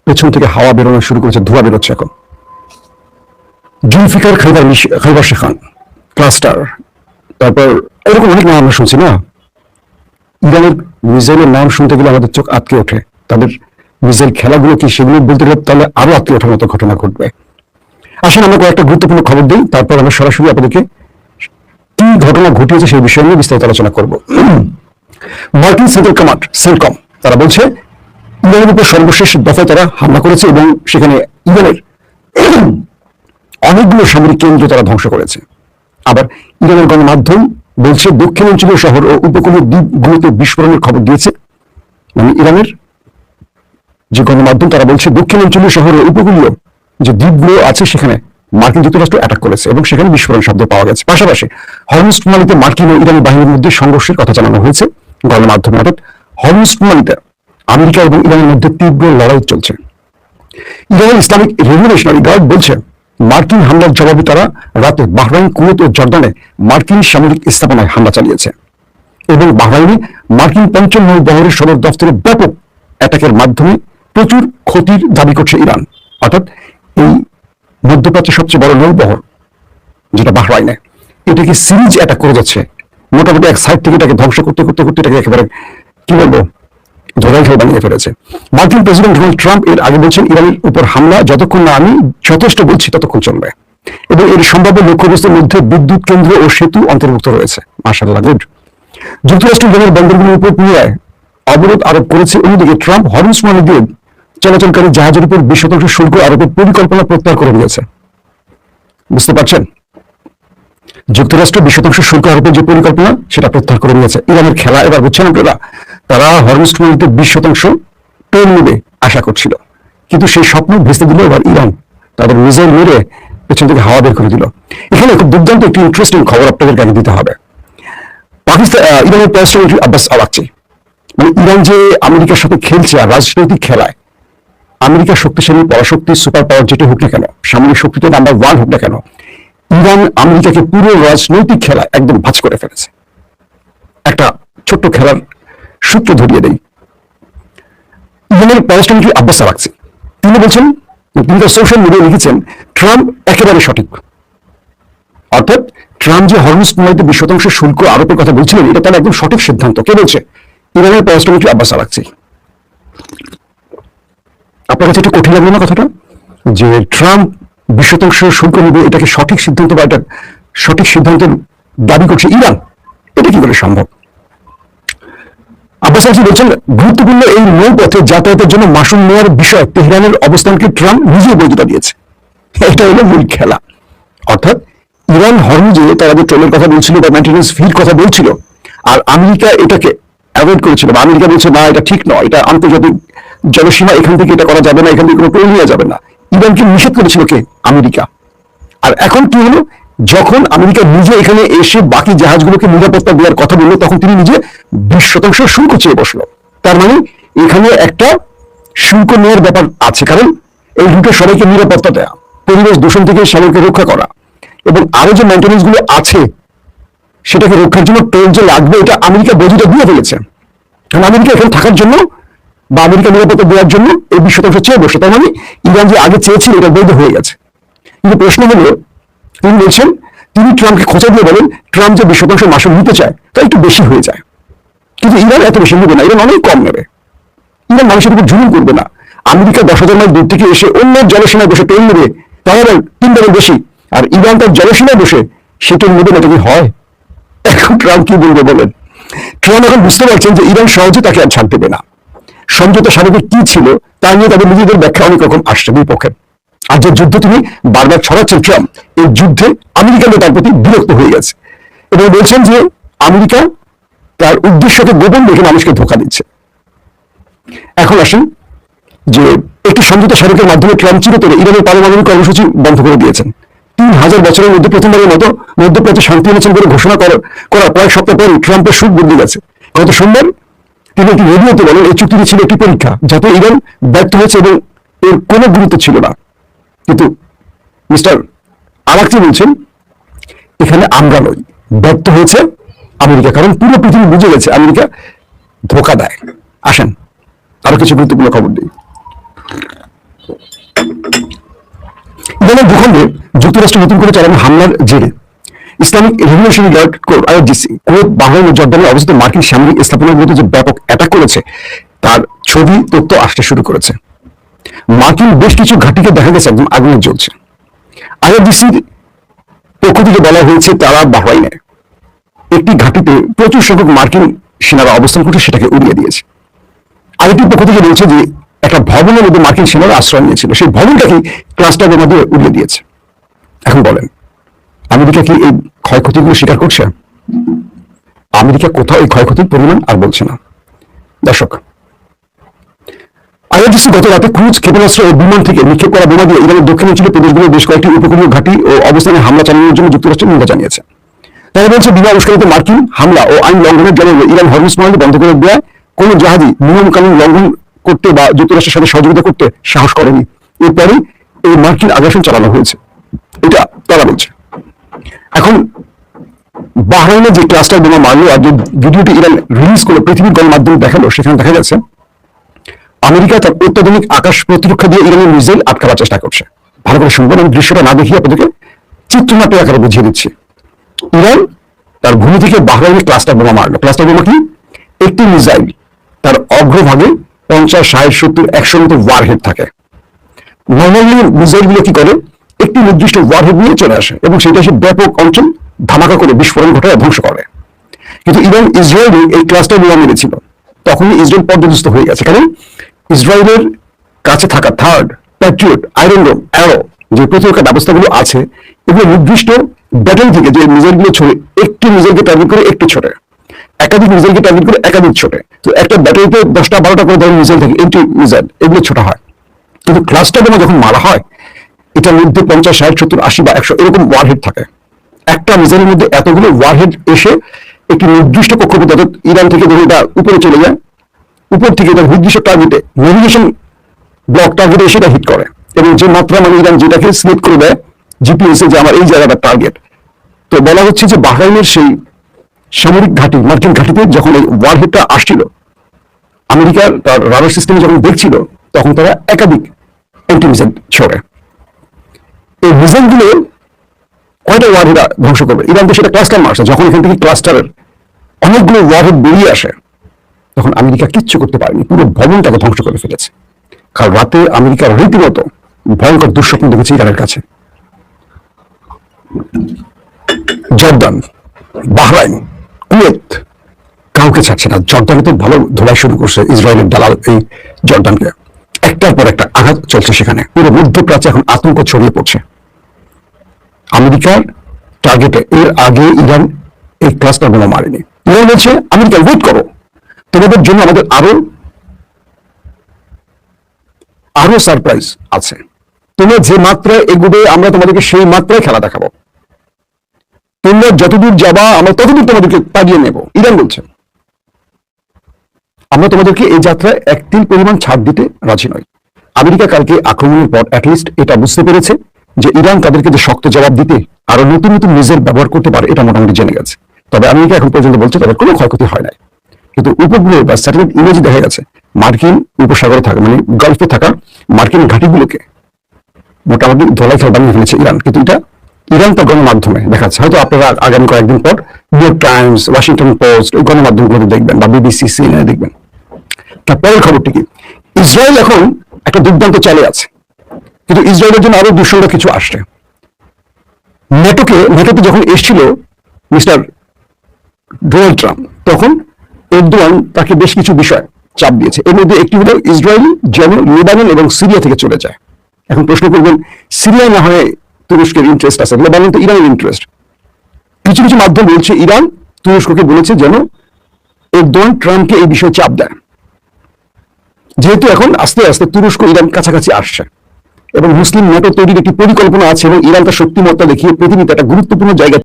পেছন থেকে হাওয়া বেরোনো শুরু করেছে, ধোঁয়া বেরোচ্ছে এখন। জুলফিকার খৈবার শেখান ক্লাস্টার, তারপর এরকম অনেক নাম আমরা শুনছি না। ইরানের মিসাইলের নাম শুনতে গেলে আমাদের চোখ আটকে ওঠে। তাদের মিসাইল খেলাগুলো কি, সেগুলো বলতে গেলে তাহলে আরো আটকে ওঠার মতো ঘটনা ঘটবে। আসেন আমরা কয়েকটা গুরুত্বপূর্ণ খবর দিই, তারপর আমরা সরাসরি আপনাদেরকে কি ঘটনা ঘটিয়েছে সেই বিষয় নিয়ে বিস্তারিত আলোচনা করব। মার্কিন সেন্ট্রাল কমান্ড সেন্টকম তারা বলছে ইরানের উপর সর্বশেষ দফায় তারা হামলা করেছে এবং সেখানে ইরানের অনেকগুলো সামরিক কেন্দ্র তারা ধ্বংস করেছে। আবার ইরানের গণমাধ্যম বলছে দক্ষিণাঞ্চলীয় শহর ও উপকূলীয় দ্বীপগুলোতে বিস্ফোরণের খবর দিয়েছে। মানে ইরানের যে গণমাধ্যম তারা বলছে দক্ষিণাঞ্চলীয় শহর ও উপকূলীয় যে দ্বীপগুলো আছে সেখানে মার্কিন যুক্তরাষ্ট্র অ্যাটাক করেছে এবং সেখানে বিস্ফোরণ শব্দ পাওয়া গেছে। পাশাপাশি হরমুজ প্রণালীতে মার্কিন ও ইরানি বাহিনীর মধ্যে সংঘর্ষের কথা জানানো হয়েছে গণমাধ্যমে। অর্থাৎ হরমুজ প্রণালীতে আমেরিকা এবং ইরানের মধ্যে তীব্র লড়াই চলছে। ইরানের ইসলামিক রেভলিউশনারি গার্ড বলছে মার্কিন হামলার জবাবে তারা রাতে বাহরাইন, কুয়েত ও জর্দানে মার্কিন সামরিক স্থাপনায় হামলা চালিয়েছে এবং বাহরাইনে মার্কিন পঞ্চম নৌবহরের সদর দফতরে ব্যাপক অ্যাটাকের মাধ্যমে প্রচুর ক্ষতির দাবি করছে ইরান। অর্থাৎ এই মধ্যপ্রাচ্যের সবচেয়ে বড় নৌবহর যেটা বাহরাইনে, এটাকে সিরিজ অ্যাটাক করে যাচ্ছে। মোটামুটি এক সাইড থেকে এটাকে ধ্বংস করতে করতে করতে এটাকে একেবারে কি বলবো ধরাই বানিয়ে ফেলেছে। মার্কিন প্রেসিডেন্ট ডোনাল্ড ট্রাম্প এর আগে বলছেন ইরানের উপর হামলা যতক্ষণ না আমি যথেষ্ট বলছি ততক্ষণ চলবে এবং এর সম্ভাব্য লক্ষ্যবস্তুর মধ্যে বিদ্যুৎ কেন্দ্র ও সেতু অন্তর্ভুক্ত রয়েছে। মাশাআল্লাহ, গুড। যুক্তরাষ্ট্র ইরানের বন্দরগুলোর উপর পুনরায় অবরোধ আরোপ করেছে। অন্যদিকে ট্রাম্প হরমুজ প্রণালী দিয়ে চলাচলকারী জাহাজের উপর 20% শুল্ক আরোপের পরিকল্পনা প্রত্যাহার করে নিয়েছে। বুঝতে পারছেন, যুক্তরাষ্ট্র 20% শুল্ক আরোপের যে পরিকল্পনা সেটা প্রত্যাহার করে নিয়েছে। ইরানের খেলা এবার বুঝছেন আপনারা, তারা হরমুজ প্রণালীতে 20% টোল নেবে আশা করছিল, কিন্তু সেই স্বপ্ন ভেস্তে দিল এবার ইরান। তাদের মিসাইল মেরে পেছন থেকে হাওয়া বের করে দিল। এখানে খুব দুর্দান্ত একটি ইন্টারেস্টিং খবর আপনাদের কাছে দিতে হবে। পাকিস্তান ইরানের প্রেসিডেন্ট আব্বাস আরাকচি, মানে ইরান যে আমেরিকার সাথে খেলছে আর রাজনৈতিক খেলায়, আমেরিকার শক্তিশালী পরাশক্তি সুপার পাওয়ার যেটা হোক না কেন, সামরিক শক্তিতে নাম্বার 1 হোক না কেন, ইরান আমেরিকাকে পুরো রাজনৈতিক খেলা একদম ভাঁজ করে ফেলেছে। একটা ছোট্ট খেলার সূত্র ধরিয়ে দেই। ইরানের প্রেসিডেন্ট আব্বাস আরাকচি তিনি বলছেন, তিনি তার সোশ্যাল মিডিয়ায় লিখেছেন ট্রাম্প একেবারে সঠিক। অর্থাৎ ট্রাম্প যে হরমুজ প্রণালীতে 20% শুল্ক আরোপের কথা বলছিলেন এটা তার একদম সঠিক সিদ্ধান্ত। কে বলছে? ইরানের প্রেসিডেন্ট আব্বাস আরাকচি। আপনার কাছে একটু কঠিন লাগলো না কথাটা, যে ট্রাম্প 20% শুল্ক নেবে, এটাকে সঠিক সিদ্ধান্ত বা এটা সঠিক সিদ্ধান্তের দাবি করছে ইরান? এটা কি করে সম্ভব? আব্বাস আরাকচি বলছেন গুরুত্বপূর্ণ এই নৌপথে যাতায়াতের জন্য মাসুল নেওয়ার বিষয় তেহরানের অবস্থানকে ট্রাম্প নিজেই বৈধতা দিয়েছে। এটা হলো মূল খেলা। অর্থাৎ ইরান হরমুজে তারা যে টোলের কথা বলছিল বা মেইনটেনেন্স ফির কথা বলছিল, আর আমেরিকা এটাকে অ্যাভয়েড করেছিল, বা আমেরিকা বলছে না এটা ঠিক নয়, এটা আন্তর্জাতিক জলসীমা, এখান থেকে এটা করা যাবে না, এখান থেকে কোনো টোল নেওয়া যাবে না। ইরানকে নিষেধ করেছিল কে? আমেরিকা। আর এখন কি হলো, যখন আমেরিকা নিজে এখানে এসে বাকি জাহাজগুলোকে নিরাপত্তা দেওয়ার কথা বললো, তখন তিনি নিজে 20% শুল্ক চেয়ে বসলো। তার মানে এখানে একটা শুল্ক নেওয়ার ব্যাপার আছে, কারণ এই রুটে সবাইকে নিরাপত্তা দেওয়া, পরিবেশ দূষণ থেকে সবাইকে রক্ষা করা, এবং আরো যে মেইনটেনেন্স গুলো আছে সেটাকে রক্ষার জন্য টোল যে লাগবে এটা আমেরিকা বৈধতা দিয়ে ফেলেছে। কারণ আমেরিকা এখানে থাকার জন্য বা আমেরিকা নিরাপত্তা দেওয়ার জন্য এই 20% চেয়ে বসে। তার মানে ইরান যে আগে চেয়েছিল এটা বৈধ হয়ে গেছে। কিন্তু প্রশ্ন হলো, তিনি বলছেন, তিনি ট্রাম্পকে খোঁচা দিয়ে বলেন ট্রাম্প যে 20% মাসুল নিতে চায় তা একটু বেশি হয়ে যায়, কিন্তু ইরান এত বেশি নেবে না, ইরান অনেক কম নেবে। ইরান মানুষের উপর জুলুম করবে না। আমেরিকা 10,000 মাইল দূর থেকে এসে অন্য জলসীমায় বসে টোল নেবে, তাও আবার 3 ডবল বেশি, আর ইরান তার জলসীমায় বসে সে টোল নেবে না, এটা কি হয়? এখন ট্রাম্প কি বলবে বলেন? ট্রাম্প এখন বুঝতে পারছেন যে ইরান সহজে তাকে আর ছাড় দেবে না। সমঝোতা স্মারকে কি ছিল তা নিয়ে তাদের নিজেদের ব্যাখ্যা অনেক রকম আসছে দুই পক্ষের। আর যে যুদ্ধ তিনি বারবার ছড়াচ্ছেন ট্রাম্প, এই যুদ্ধে আমেরিকা তার প্রতি বিরক্ত হয়ে গেছে এবং বলছেন যে আমেরিকা তার উদ্দেশ্যকে গোপন রেখে মানুষকে ধোঁকা দিচ্ছে। এখন আসেন যে একটি সমঝোতা স্মারকের মাধ্যমে ট্রাম্প চিরতরে ইরানের পারমাণবিক কর্মসূচি বন্ধ করে দিয়েছেন। 3000 বছরের মধ্যে প্রথমবারের মতো মধ্যপ্রাচ্যে শান্তি এনেছেন বলে ঘোষণা করার কয়েক সপ্তাহ পরে ট্রাম্পের সুর বদলে গেছে। গত সোমবার তিনি একটি রেডিওতে বলেন এই চুক্তিটি ছিল একটি পরীক্ষা, যাতে ইরান ব্যর্থ হয়েছে এবং এর কোনো গুরুত্ব ছিল না। কিন্তু মিস্টার আরাকচি বলছেন এখানে আমরা নই, ব্যর্থ হয়েছে আমেরিকা, কারণ পুরো পৃথিবী বুঝে গেছে আমেরিকা ধোঁকা দেয়। আসেন আরো কিছু গুরুত্বপূর্ণ খবর দিই। ইরানের ভূখণ্ডে যুক্তরাষ্ট্র নতুন করে চালানো হামলার জেরে Islamic Revolutionary Guard Corps IRGC Kuwait, Bahrain ও জর্ডানে অবস্থিত মার্কিন সামরিক স্থাপনাগুলোতে যে ব্যাপক অ্যাটাক করেছে তার ছবি তথ্য আসতে শুরু করেছে। মার্কিন বেশ কিছু ঘাঁটিকে দেখা গেছে একদম আগুনে জ্বলছে। আইআরজিসির পক্ষ থেকে বলা হয়েছে তারা বাহরাইনে একটি ঘাঁটিতে প্রচুর সংখ্যক মার্কিন সেনারা অবস্থান করছে, সেটাকে উড়িয়ে দিয়েছে। আইটির পক্ষ থেকে বলছে যে একটা ভবনের মধ্যে মার্কিন সেনারা আশ্রয় নিয়েছিল, সেই ভবনটাকে ক্লাস্টার বোমা দিয়ে উড়িয়ে দিয়েছে। এখন বলেন, আমেরিকা কি এই ক্ষয়ক্ষতিগুলো স্বীকার করছে? আমেরিকা কোথাও এই ক্ষয়ক্ষতির পরিমাণ আর বলছে না। দর্শক, আইআরজিসি গত রাতে ক্রুজ ক্ষেপণাস্ত্র ও বিমান থেকে নিক্ষেপ করা বোমা দিয়ে ইরানের দক্ষিণাঞ্চলীয় প্রদেশগুলোর বেশ কয়েকটি উপকূলীয় ঘাঁটি ও অবস্থানে হামলা চালানোর জন্য যুক্তরাষ্ট্র নিন্দা জানিয়েছে। তারা বলছে, বিনা উস্কানিতে মার্কিন হামলা ও আইন লঙ্ঘনের জন্য ইরান হরমুজ প্রণালী বন্ধ করে দেওয়ায় কোন জাহাজই নিয়মকানুন লঙ্ঘন করতে বা যুক্তরাষ্ট্রের সাথে সহযোগিতা করতে সাহস করেনি। এরপরই এই মার্কিন আগ্রাসন চালানো হয়েছে, এটা তারা বলছে। এখন বাহরাইনে যে ক্লাস্টার বোমা মারলো আর যে ভিডিওটি ইরান রিলিজ করে পৃথিবীর গণমাধ্যমে দেখালো, সেখানে দেখা যাচ্ছে আমেরিকা তার অত্যাধুনিক আকাশ প্রতিরক্ষা দিয়ে ইরানের মিসাইল আটকাবার চেষ্টা করছে। ভালো করে শুনবেন, আমি দৃশ্যটা না দেখিয়ে আপনাদেরকে চিত্রনাট্য আকারে বুঝিয়ে দিচ্ছি। ইরান তার ভূমি থেকে বাহরাইনে ক্লাস্টার বোমা মারলো। ক্লাস্টার বোমা কি? একটি মিসাইল, তার অগ্রভাগে 50, 60, 70, 100 মতো ওয়ারহেড থাকে। নর্মালি মিসাইল গুলো কি করে? একটি নির্দিষ্ট ওয়ারহেড নিয়ে চলে আসে এবং সেটা এসে ব্যাপক অঞ্চল ধামাকা করে বিস্ফোরণ ঘটায় ধ্বংস করে। কিন্তু ইরান ইসরায়েলে এই ক্লাস্টার বোমা মেরেছিল, তখনই ইসরায়েল পর্যদস্ত হয়ে গেছে। কারণ ইসরায়েলের কাছে থাকা থার্ড, প্যাট্রিয়ট, আয়রন ডোম, অ্যারো যে প্রতিরক্ষা ব্যবস্থাগুলো আছে, এগুলো নির্দিষ্ট ব্যাটেল থেকে যে মিসাইলগুলো ছোড়ে, একটি মিসাইলকে টার্গেট করে একটি ছোটে, একাধিক মিসাইলকে টার্গেট করে একাধিক ছোটে। তো একটা ব্যাটারিতে 10টা 12টা করে ধরনের মিসাইল থাকে, এন্টি মিসাইল, এগুলো ছোটা হয়। কিন্তু ক্লাস্টার বোমা যখন মারা হয়, এটার মধ্যে 50, 60, 70, 80 বা 100 এরকম ওয়ারহেড থাকে। একটা মিসাইলের মধ্যে এতগুলো ওয়ারহেড এসে একটি নির্দিষ্ট কক্ষপথ, অর্থাৎ ইরান থেকে ধরে এটা উপরে চলে যায়, উপর থেকে এটা নির্দিষ্ট টার্গেটে নেভিগেশন ব্লক টার্গেটে এসে এটা হিট করে। এবং যে মাত্রা মানে ইরান যেটাকে সিলেক্ট করে দেয় জিপিএস এ যে আমার এই জায়গাটা টার্গেট, তো বলা হচ্ছে যে বাহরাইনের সেই সামরিক ঘাঁটি, মার্কিন ঘাঁটিতে যখন এই ওয়ারহেডটা আসছিল, আমেরিকার তার রাডার সিস্টেমে যখন দেখছিল, তখন তারা একাধিক অ্যান্টি মিসাইল ছোড়ে। এই মিসাইলগুলো কয়টা ওয়ারহেড ধ্বংস করবে? ইরান তো সেটা ক্লাস্টার মারছে। যখন এখান থেকে ক্লাস্টারের অনেকগুলো ওয়ারহেড বেরিয়ে আসে, তখন আমেরিকা কিচ্ছু করতে পারেনি, পুরো ভবনটাকে ধ্বংস করে ফেলেছে। কাল রাতে আমেরিকার রীতিমতো ভয়ঙ্কর দুঃস্বপ্ন দেখেছে ইরানের কাছে। জর্দান, বাহরাইন, কুয়েত কাউকে ছাড়ছে না। জর্দানে তো ভালো ধোলাই শুরু করছে ইসরায়েলের দালাল এই জর্দানকে, একটার পর একটা আঘাত চলছে সেখানে। পুরো মধ্যপ্রাচ্যে এখন আতঙ্ক ছড়িয়ে পড়ছে। আমেরিকার টার্গেটে এর আগে ইরান এই ক্লাস্টার বোমা মারেনি। ইরান বলছে, আমেরিকা ওয়েট করো, তোমাদের জন্য আমাদের আরো সারপ্রাইজ আছে। তোমরা যে মাত্রায় এগুবে, আমরা তোমাদেরকে সেই মাত্রায় খেলা দেখাবো। তোমরা যতদূর যাবা, আমরা ততদূর তোমাদেরকে পাঠিয়ে নেব। ইরান বলছে, আমরা তোমাদেরকে এই যাত্রায় এক তিল পরিমাণ ছাড় দিতে রাজি নই। আমেরিকা কালকে আক্রমণের পর অ্যাটলিস্ট এটা বুঝতে পেরেছে যে ইরান তাদেরকে যে শক্ত জবাব দিতে আরো নতুন নতুন মিসাইল ব্যবহার করতে পারে, এটা মোটামুটি জেনে গেছে। তবে আমেরিকা এখন পর্যন্ত বলছে তাদের কোনো ক্ষয়ক্ষতি হয় নাই। কিন্তু উপগ্রহ বা স্যাটেলাইট ইমেজে দেখা গেছে মার্কিন উপসাগরে থাকা, মানে গালফে থাকা মার্কিন ঘাঁটিগুলোকে মোটামুটি ধলাই খেলা বানিয়ে ফেলেছে ইরান। কিন্তু এটা ইরান তার গণমাধ্যমে দেখাচ্ছে। হয়তো আপনারা আগামী কয়েকদিন পর new York Times, Washington post, এই গণমাধ্যমগুলোতে দেখবেন, বা বিবিসি, সিএনএ দেখবেন। তারপরের খবরটি কি? ইসরায়েল এখন একটা দুর্দান্ত চালে আছে, কিন্তু ইসরায়েলের জন্য আরো দুঃসংবাদ কিছু আসছে। নেটোতে যখন এসেছিল মিস্টার ডোনাল্ড ট্রাম্প, তখন এরদোয়ান তাকে বেশ কিছু বিষয় চাপ দিয়েছে। এর মধ্যে একটি হলো ইসরায়েল যেন লেবানন এবং সিরিয়া থেকে চলে যায়। এখন প্রশ্ন করবেন, সিরিয়ায় না হয় তুরস্কের ইন্টারেস্ট আছে, লেবানন তো ইরানের ইন্টারেস্ট। কিছু কিছু মাধ্যম বলছে ইরান তুরস্ককে বলেছে যেন এরদোয়ান ট্রাম্পকে এই বিষয়ে চাপ দেয়, যেহেতু এখন আস্তে আস্তে তুরস্ক ইরান কাছাকাছি আসছে এবং মুসলিম নেটো তৈরির একটি পরিকল্পনা আছে এবং ইরান তার শক্তিমত্তা দেখিয়ে পৃথিবীতে একটা গুরুত্বপূর্ণ জায়গা